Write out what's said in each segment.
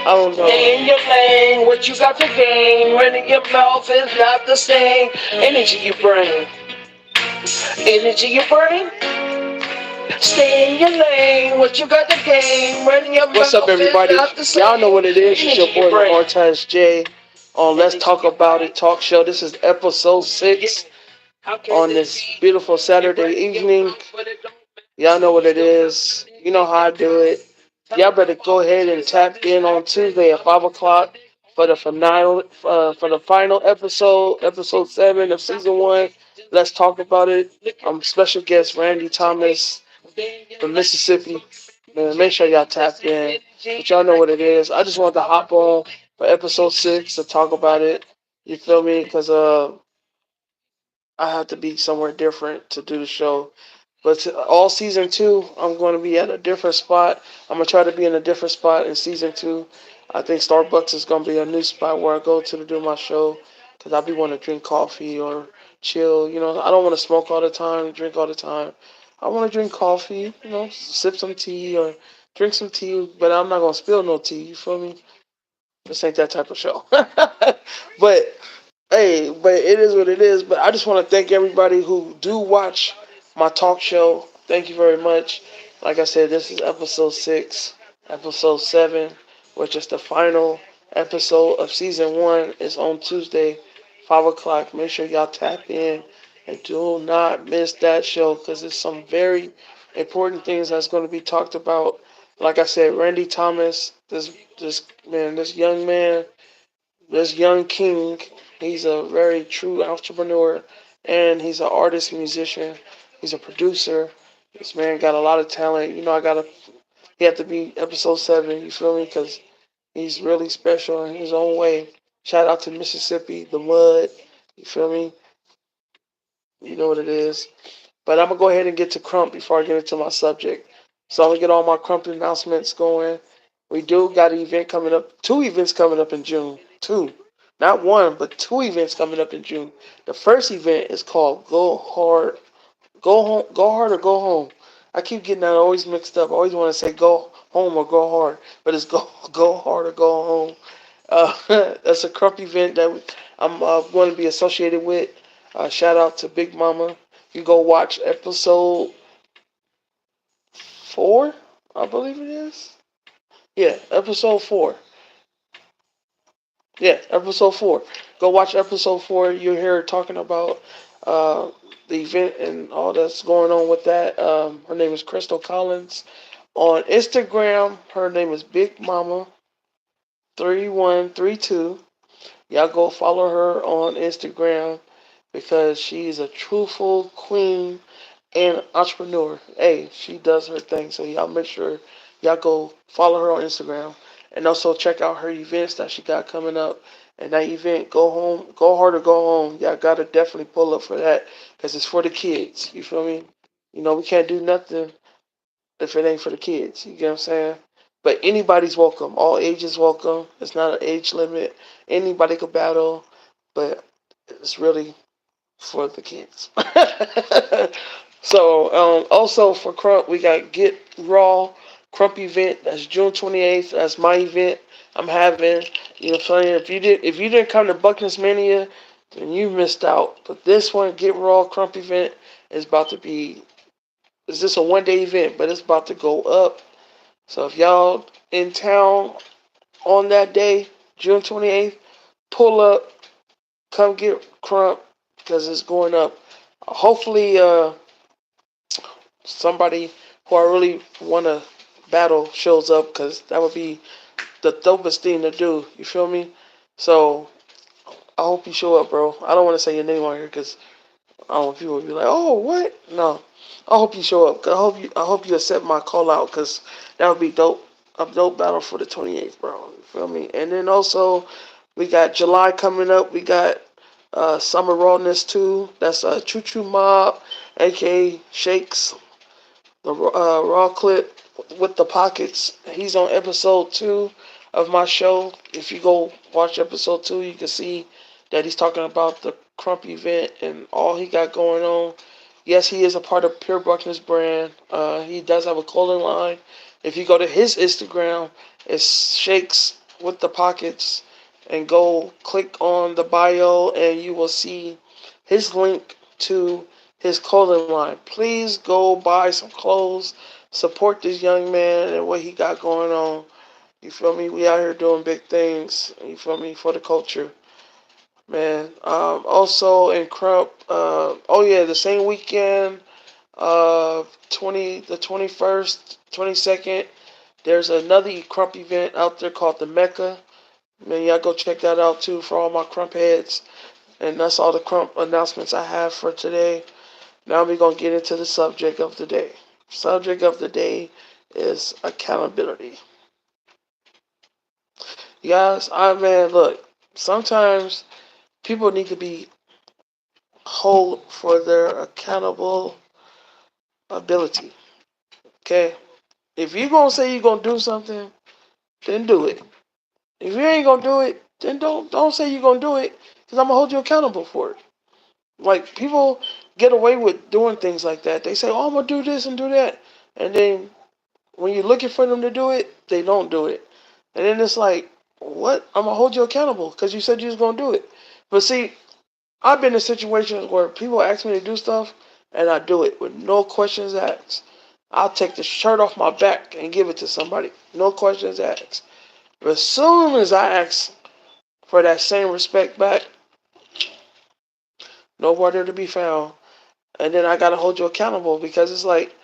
I don't know. Stay in your lane, what you got to gain? Running your mouth is not the same. Energy you bring, energy you bring. Stay in your lane, what you got to gain? Running your What's up, everybody? Y'all know what it is. It's your boy Martez J on Let's Talk About It Talk Show. This is episode 6 on this beautiful Saturday evening. Y'all know what it is. You know how I do it. Y'all better go ahead and tap in on Tuesday at 5 o'clock for the final episode, episode 7 of season 1. Let's talk about it. Special guest Randy Thomas from Mississippi. Man, make sure y'all tap in. But y'all know what it is. I just wanted to hop on for episode 6 to talk about it. You feel me? Because I have to be somewhere different to do the show. But all season 2, I'm going to be at a different spot. I'm going to try to be in a different spot in season 2. I think Starbucks is going to be a new spot where I go to do my show. Because I be wanting to drink coffee or chill. You know, I don't want to smoke all the time, drink all the time. I want to drink coffee, you know, sip some tea or drink some tea. But I'm not going to spill no tea, you feel me? This ain't that type of show. But hey, but it is what it is. But I just want to thank everybody who do watch my talk show. Thank you very much. Like I said, this is episode 6, episode 7, which is the final episode of season 1. Is on Tuesday, 5 o'clock. Make sure y'all tap in and do not miss that show because there's some very important things that's going to be talked about. Like I said, Randy Thomas, this young man, this young king, he's a very true entrepreneur, and he's an artist, musician. He's a producer. This man got a lot of talent. You know, he had to be episode 7. You feel me? Because he's really special in his own way. Shout out to Mississippi, the mud. You feel me? You know what it is. But I'm gonna go ahead and get to Crump before I get into my subject. So I'm gonna get all my Crump announcements going. We do got an event coming up, 2 events coming up in June. 2. Not 1, but 2 events coming up in June. The first event is called Go Hard, Go Home, Go Hard or Go Home. I keep getting that always mixed up. I always want to say Go Home or Go Hard, but it's Go Hard or Go Home. That's a Crump event that I'm going to be associated with. Shout out to Big Mama. You go watch episode 4, I believe it is. Yeah, episode 4. Yeah, episode 4. Go watch episode 4. You'll hear her talking about uh, the event and all that's going on with that. Her name is Crystal Collins. On Instagram, her name is Big Mama 3132. Y'all go follow her on Instagram because she's a truthful queen and entrepreneur. Hey, she does her thing. So y'all make sure y'all go follow her on Instagram and also check out her events that she got coming up. And that event, Go Home, Go Hard or Go Home. Y'all gotta definitely pull up for that because it's for the kids. You feel me? You know we can't do nothing if it ain't for the kids. You get what I'm saying? But anybody's welcome. All ages welcome. It's not an age limit. Anybody could battle, but it's really for the kids. So also for Crump, we got Get Raw Crump event. That's June 28th. That's my event I'm having. You know what I'm saying? If you didn't come to Buckness Mania, then you missed out. But this one, Get Raw Crump event, is about to be. It's just a 1 day event, but it's about to go up. So if y'all in town on that day, June 28th, pull up, come get Crump because it's going up. Hopefully, somebody who I really want to battle shows up because that would be the dopest thing to do. You feel me? So I hope you show up, bro. I don't want to say your name on here because I don't want people to be like, "Oh, what?" No, I hope you show up. I hope you accept my call out because that would be dope. A dope battle for the 28th, bro. You feel me? And then also we got July coming up. We got Summer Rawness too. That's Choo Choo Mob, aka Shakes, the Raw clip with the pockets. He's on episode 2 of my show. If you go watch episode 2, you can see that he's talking about the Crump event and all he got going on. Yes, he is a part of Pure Buckness brand. He does have a clothing line. If you go to his Instagram, it's Shakes with the pockets and go click on the bio and you will see his link to his clothing line. Please go buy some clothes, support this young man and what he got going on. You feel me? We out here doing big things. You feel me? For the culture, man. Also in Crump, oh yeah, the same weekend, 21st, 22nd. There's another Crump event out there called the Mecca. Man, y'all go check that out too for all my Crump heads. And that's all the Crump announcements I have for today. Now we're gonna get into the subject of the day. Subject of the day is accountability. You guys, I man, look. Sometimes people need to be hold for their accountable ability. Okay, if you gonna say you're gonna do something, then do it. If you ain't gonna do it, then don't say you're gonna do it, because I'm gonna hold you accountable for it. Like people get away with doing things like that. They say, "Oh, I'm gonna do this and do that," and then when you're looking for them to do it, they don't do it. And then it's like, "What? I'm gonna hold you accountable because you said you was gonna do it." But see, I've been in situations where people ask me to do stuff and I do it with no questions asked. I'll take the shirt off my back and give it to somebody. No questions asked. But as soon as I ask for that same respect back, nowhere to be found. And then I gotta hold you accountable because it's like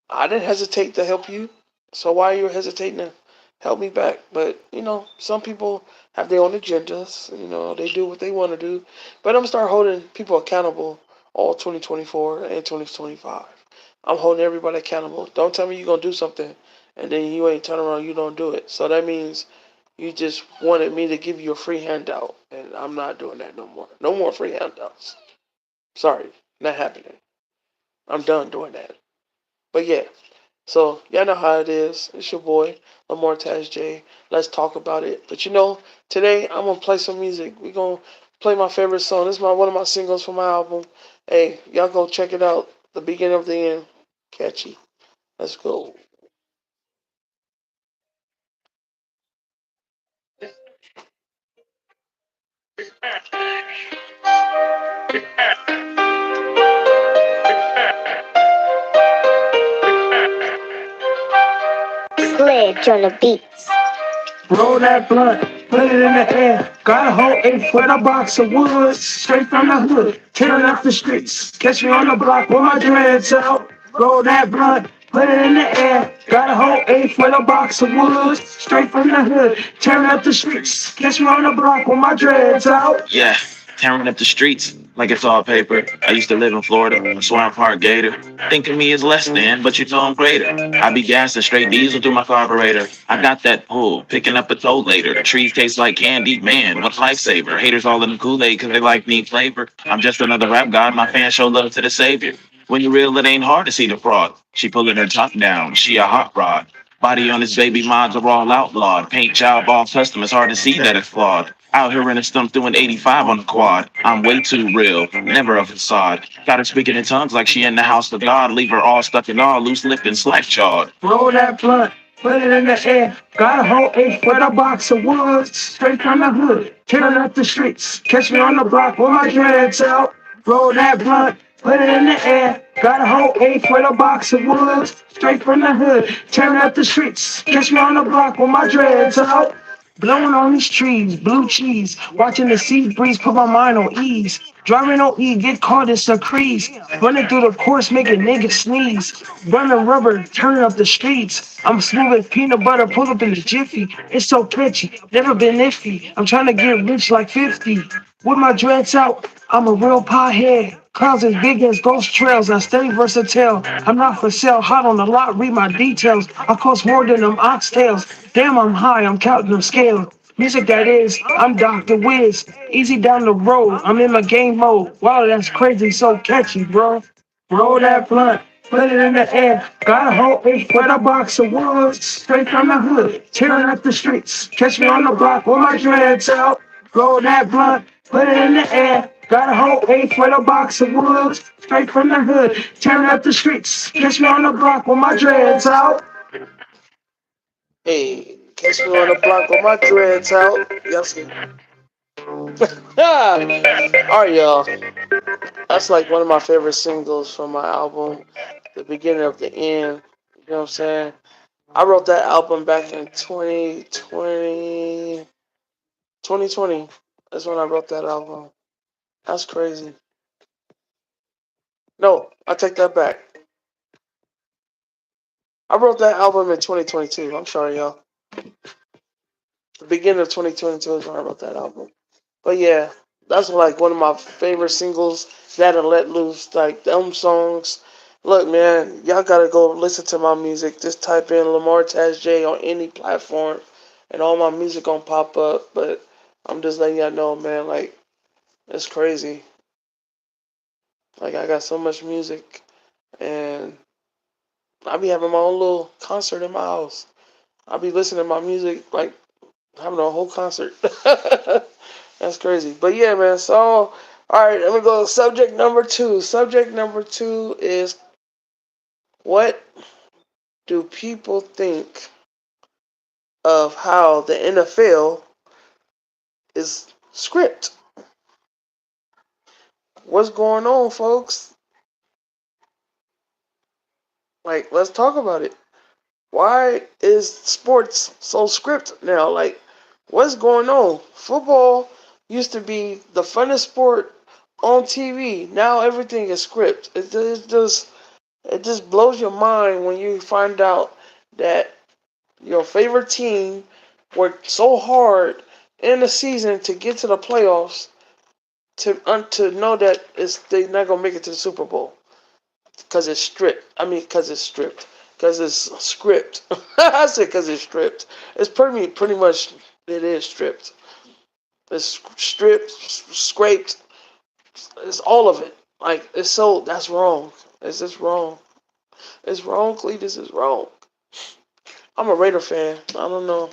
I didn't hesitate to help you, so why are you hesitating to help me back? But some people have their own agendas. They do what they want to do. But I'm gonna start holding people accountable all 2024 and 2025. I'm holding everybody accountable. Don't tell me you're gonna do something and then you ain't turn around, you don't do it. So that means you just wanted me to give you a free handout, and I'm not doing that no more. No more free handouts. Sorry, not happening. I'm done doing that. But yeah, so y'all know how it is. It's your boy Lamortaz J. Let's talk about it. But today I'm gonna play some music. We gonna play my favorite song. This is one of my singles for my album. Hey, y'all go check it out. The beginning of the end. Catchy. Let's go. Sledge on the beats. Roll that blunt, put it in the air. Got a whole 8 foot a box of wood, straight from the hood, tearing up the streets. Catch me on the block with my dreads out. Roll that blunt, put it in the air. Got a whole 8 foot a box of wood, straight from the hood, tearing up the streets. Catch me on the block with my dreads out. Yeah, tearing up the streets like it's all paper. I used to live in Florida, a Swamp Park Gator. Think of me as less than, but you know I'm greater. I be gassing straight diesel through my carburetor. I got that pull, picking up a toll later. The trees taste like candy, man, what a lifesaver. Haters all in the Kool-Aid cause they like neat flavor. I'm just another rap god, my fans show love to the savior. When you real, it ain't hard to see the fraud. She pulling her top down, she a hot rod. Body on his baby mods are all outlawed. Paint job all custom, it's hard to see that it's flawed. Out here in a stump doing 85 on the quad. I'm way too real, never a facade. Got her speaking in tongues like she in the house of God. Leave her all stuck in all loose lipped and slack jawed. Roll that blunt, put it in the air. Got a whole 8 foot a box of wood, straight from the hood, tearing up the streets. Catch me on the block with my dreads out. Roll that blunt, put it in the air. Got a whole 8 foot a box of wood, straight from the hood, tearing up the streets. Catch me on the block with my dreads out. Blowing on these trees, blue cheese. Watching the sea breeze put my mind on ease. Driving on E, get caught in some crease. Running through the course, making niggas sneeze. Running rubber, turning up the streets. I'm smooth as peanut butter, pull up in the jiffy. It's so catchy, never been iffy. I'm trying to get rich like 50. With my dreads out, I'm a real pothead. Clouds as big as ghost trails. I stay versatile. I'm not for sale. Hot on the lot. Read my details. I cost more than them oxtails. Damn, I'm high. I'm counting them scales. Music that is. I'm Dr. Wiz. Easy down the road. I'm in my game mode. Wow, that's crazy. So catchy, bro. Roll that blunt. Put it in the air. Got a whole 8 foot a box of wood. Straight from the hood. Tearing up the streets. Catch me on the block with my dreads out. Roll that blunt. Put it in the air. Got a whole 8 foot a box of wood, straight from the hood, tearing up the streets. Catch me on the block with my dreads out. Hey, Catch me on the block with my dreads out. Yes. Alright, y'all. That's like one of my favorite singles from my album, The Beginning of the End. You know what I'm saying? I wrote that album back in 2020. 2020. That's when I wrote that album. That's crazy. No, I take that back. I wrote that album in 2022. I'm sorry, y'all. The beginning of 2022 is when I wrote that album. But yeah, that's like one of my favorite singles. That and Let Loose, like them songs. Look, man, y'all gotta go listen to my music. Just type in Lamar Taz J on any platform, and all my music gonna pop up. But I'm just letting y'all know, man. Like it's crazy. Like I got so much music, and I be having my own little concert in my house. I be listening to my music, like having a whole concert. That's crazy. But yeah, man. So, all right, let me go to subject number two. Subject number two is, what do people think of how the NFL is script? What's going on, folks? Like, let's talk about it. Why is sports so script now? Like, what's going on? Football used to be the funnest sport on TV. Now everything is script. It just blows your mind when you find out that your favorite team worked so hard in the season to get to the playoffs to know that they're not gonna make it to the Super Bowl because it's stripped. I mean, because it's stripped. Because it's script. I said because it's stripped. It's pretty much it is stripped. It's stripped, scraped. It's all of it. Like it's so that's wrong. It's just wrong. It's wrong, Cletus. It's wrong. I'm a Raider fan. I don't know.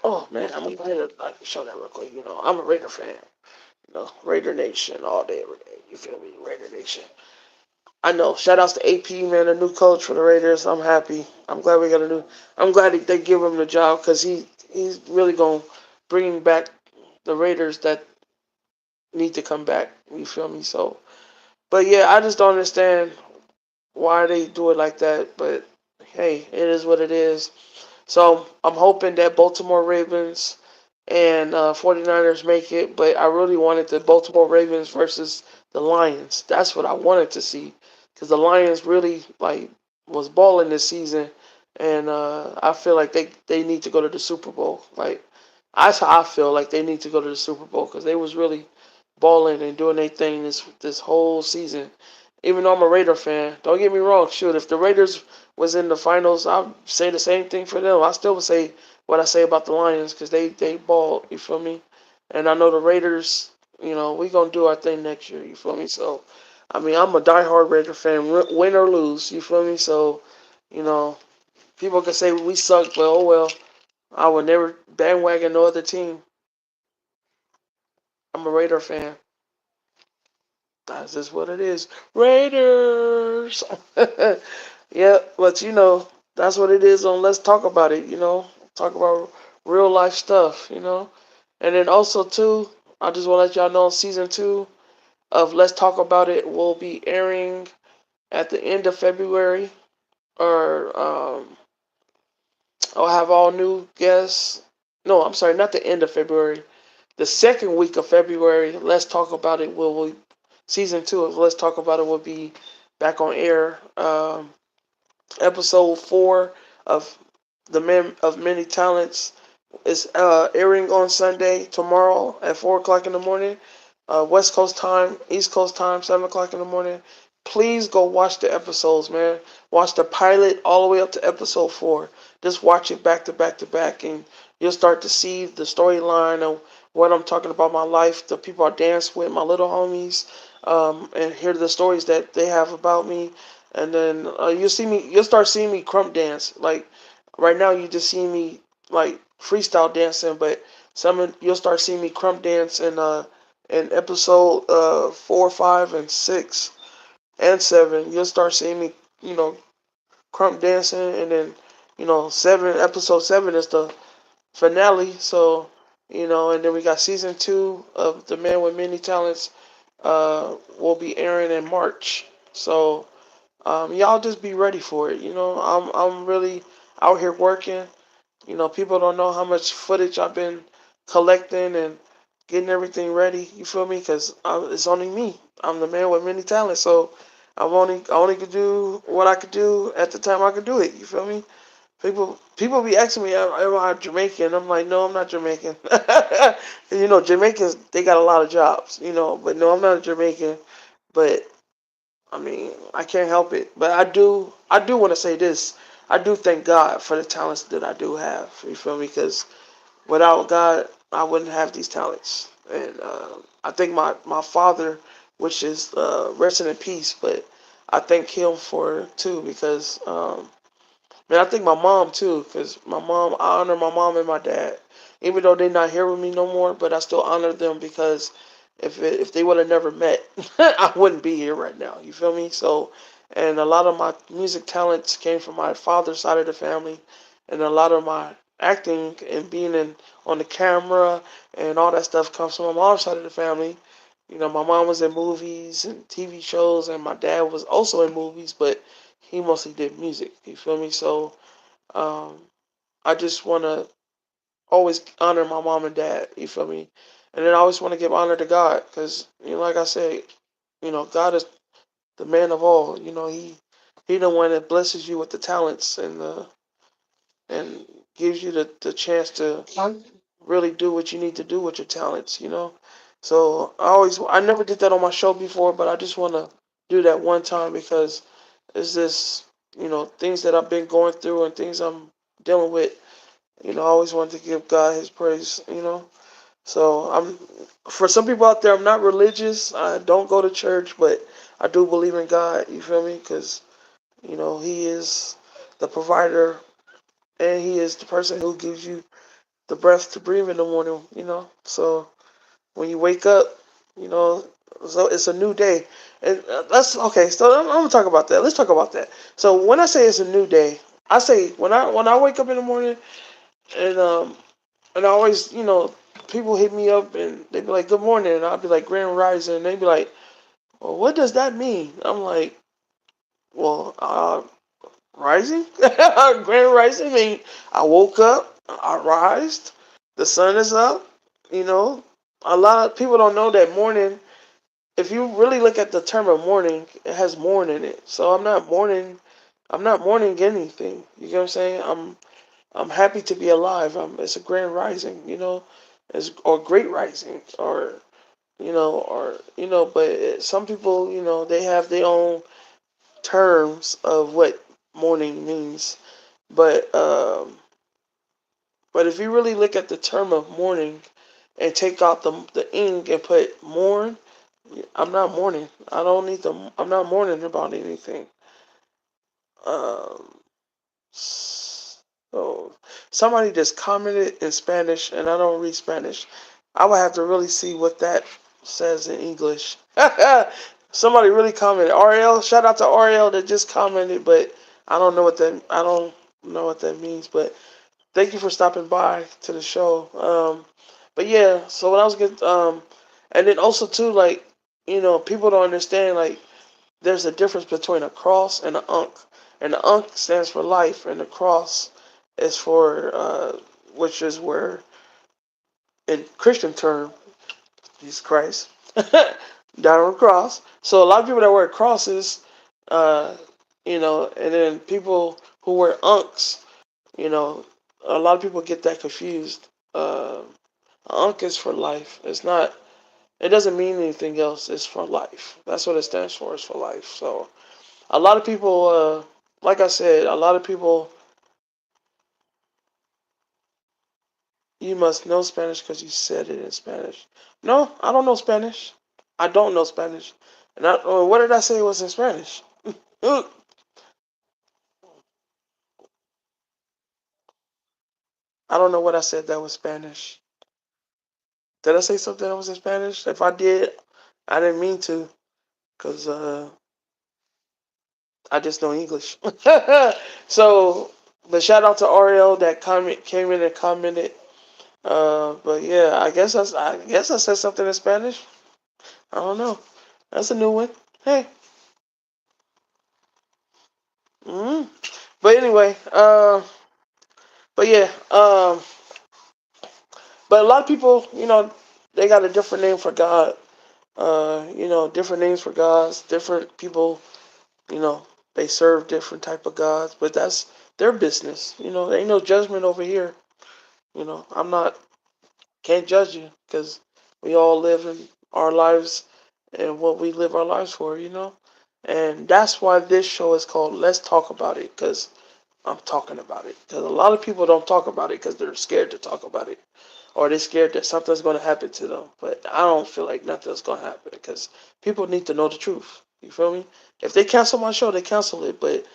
Oh man, I'm glad I can show that real quick. I'm a Raider fan. Raider Nation all day, every day. You feel me? Raider Nation. I know. Shout outs to AP, man, a new coach for the Raiders. I'm happy. I'm glad we got a new. I'm glad they give him the job because he's really gonna bring back the Raiders that need to come back. You feel me? So, but yeah, I just don't understand why they do it like that. But hey, it is what it is. So I'm hoping that Baltimore Ravens and 49ers make it, but I really wanted the Baltimore Ravens versus the Lions. That's what I wanted to see because the Lions really was balling this season, and I feel like they need to go to the Super Bowl. Like that's how I feel like they need to go to the Super Bowl because they was really balling and doing their thing this whole season. Even though I'm a Raider fan, don't get me wrong. Shoot, if the Raiders was in the finals, I'd say the same thing for them. I still would say what I say about the Lions because they ball. You feel me? And I know the Raiders. We gonna do our thing next year. You feel me? So, I mean, I'm a diehard Raider fan, win or lose. You feel me? So, you know, people can say we suck, but oh well. I would never bandwagon no other team. I'm a Raider fan. That's just what it is. Raiders. Yeah, but that's what it is on Let's Talk About It. Talk about real life stuff. And then also too, I just want to let y'all know season 2 of Let's Talk About It will be airing at the end of February, or I'll have all new guests. No, I'm sorry, not the end of February. The second week of February, Let's Talk About It will season 2 of Let's Talk About It will be back on air. Episode 4 of The Men of Many Talents is airing on Sunday tomorrow at 4 o'clock in the morning, West Coast time, East Coast time, 7 o'clock in the morning. Please go watch the episodes, man. Watch the pilot all the way up to episode 4. Just watch it back to back to back, and you'll start to see the storyline of what I'm talking about, my life, the people I dance with, my little homies, and hear the stories that they have about me. And then you'll start seeing me crump dance. Like right now, you just see me like freestyle dancing, but you'll start seeing me crump dance in episode 4, 5, and 6 and 7. You'll start seeing me, crump dancing, and then 7 episode 7 is the finale. So, and then we got season 2 of The Man with Many Talents. Will be airing in March. So, y'all just be ready for it. I'm really out here working. People don't know how much footage I've been collecting and getting everything ready. You feel me? Because it's only me. I'm the man with many talents. So I only could do what I could do at the time I could do it. You feel me? People be asking me, am I Jamaican? I'm like, no, I'm not Jamaican. Jamaicans, they got a lot of jobs. But no, I'm not a Jamaican. But I mean, I can't help it. But I do want to say this. I do thank God for the talents that I do have. You feel me? Because without God, I wouldn't have these talents. And I think my father, which is resting in peace, but I thank him for it too because man, I think my mom too, because I honor my mom and my dad, even though they're not here with me no more. But I still honor them because if they would have never met, I wouldn't be here right now. You feel me? So, and a lot of my music talents came from my father's side of the family, and a lot of my acting and being in on the camera and all that stuff comes from my mom's side of the family. My mom was in movies and TV shows, and my dad was also in movies, but he mostly did music. You feel me? So um, I just want to always honor my mom and dad. You feel me? And then I always want to give honor to God because like I said, God is the man of all. He the one that blesses you with the talents and gives you the chance to really do what you need to do with your talents. So I never did that on my show before, but I just want to do that one time because it's just things that I've been going through and things I'm dealing with. I always wanted to give God His praise. So for some people out there, I'm not religious. I don't go to church, but I do believe in God. You feel me? Because He is the provider and He is the person who gives you the breath to breathe in the morning. So when you wake up, you know, so it's a new day. And that's okay. So I'm gonna talk about that. Let's talk about that. So when I say it's a new day, I say when I wake up in the morning and and I always people hit me up and they be like good morning and I'll be like grand rising and they be like, well, what does that mean? I'm like, well, rising, grand rising mean I woke up, I rised, the sun is up. You know, a lot of people don't know that morning. If you really look at the term of mourning, it has mourn in it. So I'm not mourning. I'm not mourning anything. You get what I'm saying? I'm happy to be alive. It's a grand rising. Or great rising, But some people, they have their own terms of what mourning means. But but if you really look at the term of mourning and take out the ing and put mourn, I'm not mourning. I don't need to. I'm not mourning about anything. Um, so somebody just commented in Spanish, and I don't read Spanish. I would have to really see what that says in English. Somebody really commented. Ariel, shout out to Ariel that just commented, but I don't know what that means. But thank you for stopping by to the show. But yeah, so when I was getting, and then also too, like, people don't understand, like, there's a difference between a cross and an unk. And the unk stands for life, and the cross is for, which is where, in Christian term, Jesus Christ died on the cross. So a lot of people that wear crosses, uh, and then people who wear unks, you know, a lot of people get that confused. Ankh is for life. It's not. It doesn't mean anything else. It's for life. That's what it stands for. It's for life. So a lot of people, like I said, a lot of people. You must know Spanish because you said it in Spanish. No, I don't know Spanish. I don't know Spanish. And what did I say was in Spanish? I don't know what I said that was Spanish. Did I say something that was in Spanish? If I did, I didn't mean to, cause I just know English. So, but shout out to Ariel that came in and commented. But yeah, I guess I said something in Spanish. I don't know. That's a new one. Hey. Mm. But anyway, but yeah, but a lot of people, they got a different name for God. Different names for gods. Different people, you know, they serve different type of gods. But that's their business. There ain't no judgment over here. I'm not can't judge you because we all live in our lives and what we live our lives for. And that's why this show is called Let's Talk About It, because I'm talking about it. Because a lot of people don't talk about it because they're scared to talk about it, or they're scared that something's going to happen to them. But I don't feel like nothing's going to happen because people need to know the truth. You feel me? If they cancel my show, they cancel it. But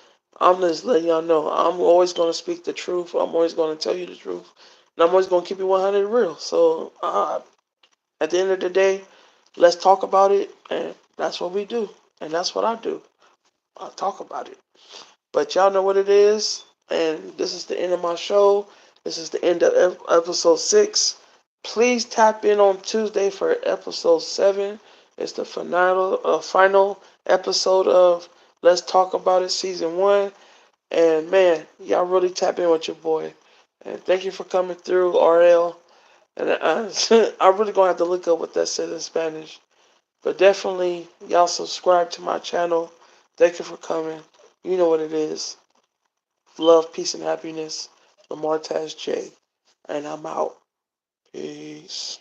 I'm just letting y'all know I'm always going to speak the truth. I'm always going to tell you the truth. And I'm always going to keep it 100 real. So at the end of the day, let's talk about it. And that's what we do. And that's what I do. I talk about it. But y'all know what it is. And this is the end of my show. This is the end of episode 6. Please tap in on Tuesday for episode 7. It's the final episode of Let's Talk About It season 1. And man, y'all really tap in with your boy. And thank you for coming through, RL. And I really gonna have to look up what that said in Spanish. But definitely, y'all subscribe to my channel. Thank you for coming. You know what it is. Love, peace, and happiness. Lamar Taz J. And I'm out. Peace.